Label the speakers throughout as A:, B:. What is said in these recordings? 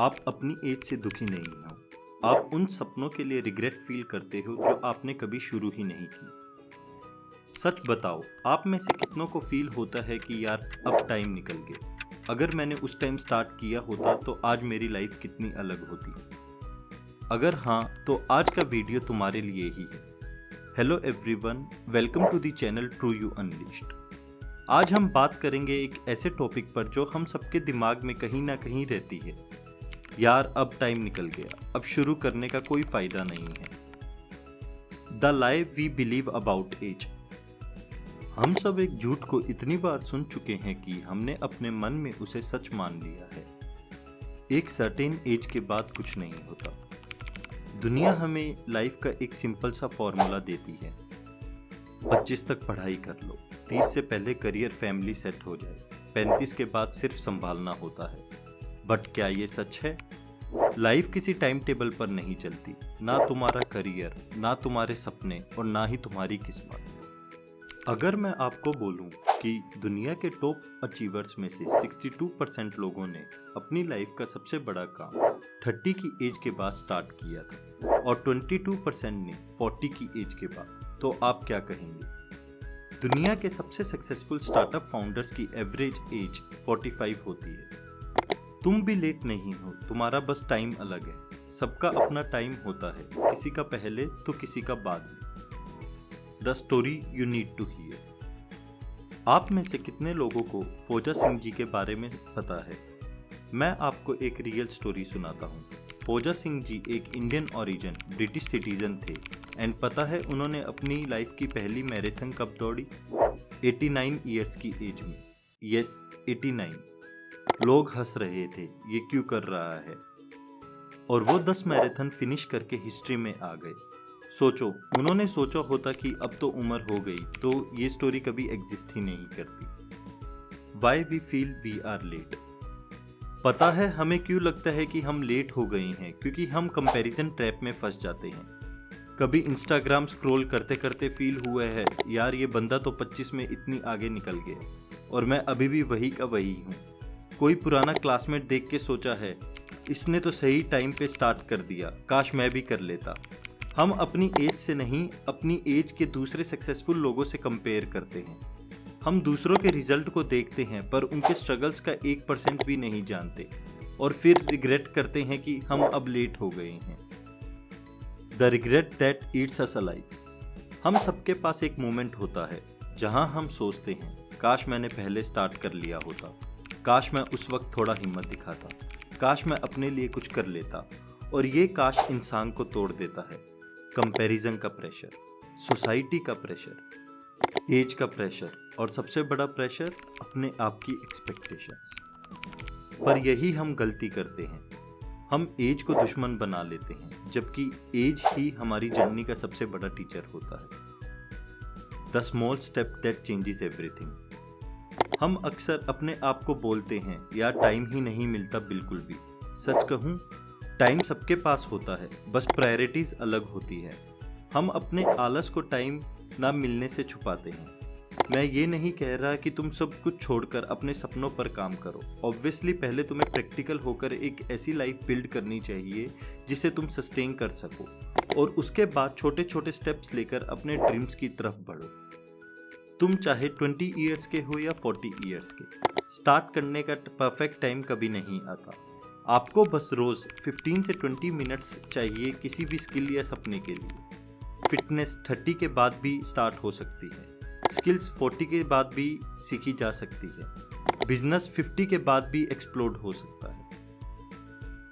A: आप अपनी एज से दुखी नहीं हो। आप उन सपनों के लिए रिग्रेट फील करते हो जो आपने कभी शुरू ही नहीं की। सच बताओ, आप में से कितनों को फील होता है कि यार अब टाइम निकल गया, अगर मैंने उस टाइम स्टार्ट किया होता तो आज मेरी लाइफ कितनी अलग होती। अगर हाँ, तो आज का वीडियो तुम्हारे लिए ही है। Hello everyone, welcome to the channel true you unlisted. आज हम बात करेंगे एक ऐसे टॉपिक पर जो हम सबके दिमाग में कहीं ना कहीं रहती है। यार अब टाइम निकल गया, अब शुरू करने का कोई फायदा नहीं है। The lie we believe about age. हम सब एक झूठ को इतनी बार सुन चुके हैं कि हमने अपने मन में उसे सच मान लिया है। एक सर्टेन एज के बाद कुछ नहीं होता। दुनिया हमें लाइफ का एक सिंपल सा फॉर्मूला देती है। 25 तक पढ़ाई कर लो, 30 से पहले करियर फैमिली सेट हो जाए, 35 के बाद सिर्फ संभालना होता है। बट क्या ये सच है? लाइफ किसी टाइम टेबल पर नहीं चलती। ना तुम्हारा करियर, ना तुम्हारे सपने और ना ही तुम्हारी किस्मत। अगर मैं आपको बोलूं कि दुनिया के टॉप अचीवर्स में से 62% लोगों ने अपनी लाइफ का सबसे बड़ा काम 30 की एज के बाद स्टार्ट किया था और 22% ने 40 की एज के बाद, तो आप क्या कहेंगे? दुनिया के सबसे सक्सेसफुल स्टार्टअप फाउंडर्स की एवरेज एज 45 होती है। तुम भी लेट नहीं हो, तुम्हारा बस टाइम अलग है। सबका अपना टाइम होता है, किसी का पहले तो किसी का बाद में। The story you need to hear. आप में से कितने लोगों को फौजा सिंह जी के बारे में पता है? मैं आपको एक रियल स्टोरी सुनाता हूँ। फौजा सिंह जी एक इंडियन ओरिजिन ब्रिटिश सिटीजन थे एंड पता है उन्होंने अपनी लाइफ की पहली मैराथन कब दौड़ी? 89 ईयर्स की एज में। यस, 89। लोग हंस रहे थे, ये क्यों कर रहा है? और वो 10 मैराथन फिनिश करके हिस्ट्री में आ गए। सोचो, उन्होंने सोचा होता कि अब तो उम्र हो गई तो ये स्टोरी कभी एग्जिस्ट ही नहीं करती। Why we feel we are late. पता है हमें क्यों लगता है कि हम लेट हो गए हैं? क्योंकि हम कंपैरिजन ट्रैप में फंस जाते हैं। कभी इंस्टाग्राम स्क्रॉल करते करते फील हुआ है, यार ये बंदा तो 25 में इतनी आगे निकल गया और मैं अभी भी वही का वही हूँ। कोई पुराना क्लासमेट देख के सोचा है, इसने तो सही टाइम पे स्टार्ट कर दिया, काश मैं भी कर लेता। हम अपनी एज से नहीं, अपनी एज के दूसरे सक्सेसफुल लोगों से कंपेयर करते हैं। हम दूसरों के रिजल्ट को देखते हैं पर उनके स्ट्रगल्स का 1% भी नहीं जानते और फिर रिग्रेट करते हैं कि हम अब लेट हो गए हैं। The regret that eats us alive. हम सबके पास एक मोमेंट होता है जहां हम सोचते हैं, काश मैंने पहले स्टार्ट कर लिया होता, काश मैं उस वक्त थोड़ा हिम्मत दिखाता, काश मैं अपने लिए कुछ कर लेता। और ये काश इंसान को तोड़ देता है। कंपैरिजन का प्रेशर, सोसाइटी का प्रेशर, एज का प्रेशर और सबसे बड़ा प्रेशर अपने आप की एक्सपेक्टेशंस। पर यही हम गलती करते हैं, हम एज को दुश्मन बना लेते हैं जबकि एज ही हमारी जर्नी का सबसे बड़ा टीचर होता है। The small step that changes everything. हम अक्सर अपने आप को बोलते हैं, यार टाइम ही नहीं मिलता बिल्कुल भी। सच कहूँ, टाइम सबके पास होता है, बस प्रायोरिटीज अलग होती है। हम अपने आलस को टाइम ना मिलने से छुपाते हैं। मैं ये नहीं कह रहा कि तुम सब कुछ छोड़कर अपने सपनों पर काम करो। ऑब्वियसली पहले तुम्हें प्रैक्टिकल होकर एक ऐसी लाइफ बिल्ड करनी चाहिए जिसे तुम सस्टेन कर सको और उसके बाद छोटे छोटे स्टेप्स लेकर अपने ड्रीम्स की तरफ बढ़ो। तुम चाहे 20 ईयर्स के हो या 40 ईयर्स के, स्टार्ट करने का परफेक्ट टाइम कभी नहीं आता। आपको बस रोज 15 से 20 मिनट्स चाहिए किसी भी स्किल या सपने के लिए। फिटनेस 30 के बाद भी स्टार्ट हो सकती है, स्किल्स 40 के बाद भी सीखी जा सकती है, बिजनेस 50 के बाद भी एक्सप्लोड हो सकता है।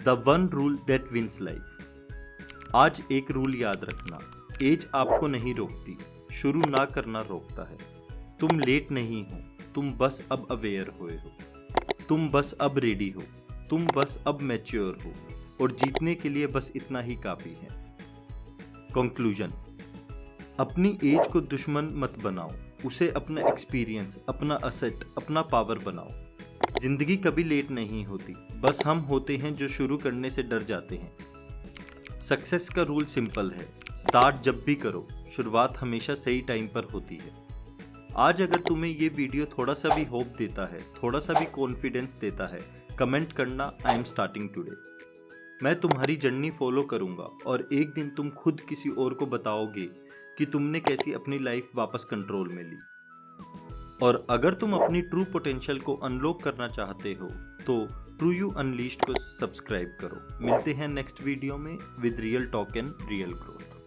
A: The one rule that wins life. आज एक रूल याद रखना, एज आपको नहीं रोकती, शुरू ना करना रोकता है। तुम लेट नहीं हो, तुम बस अब अवेयर हुए हो, तुम बस अब रेडी हो, तुम बस अब मैच्योर हो और जीतने के लिए बस इतना ही काफी है। कंक्लूजन। अपनी एज को दुश्मन मत बनाओ, उसे अपना एक्सपीरियंस, अपना असेट, अपना पावर बनाओ। जिंदगी कभी लेट नहीं होती, बस हम होते हैं जो शुरू करने से डर जाते हैं। सक्सेस का रूल सिंपल है, स्टार्ट जब भी करो, शुरुआत हमेशा सही टाइम पर होती है। आज अगर तुम्हें ये वीडियो थोड़ा सा भी होप देता है, थोड़ा सा भी कॉन्फिडेंस देता है, कमेंट करना, आई एम स्टार्टिंग टुडे। मैं तुम्हारी जर्नी फॉलो करूंगा और एक दिन तुम खुद किसी और को बताओगे कि तुमने कैसी अपनी लाइफ वापस कंट्रोल में ली। और अगर तुम अपनी ट्रू पोटेंशियल को अनलॉक करना चाहते हो तो ट्रू यू अनलीश्ड को सब्सक्राइब करो। मिलते हैं नेक्स्ट वीडियो में with real talk and real growth.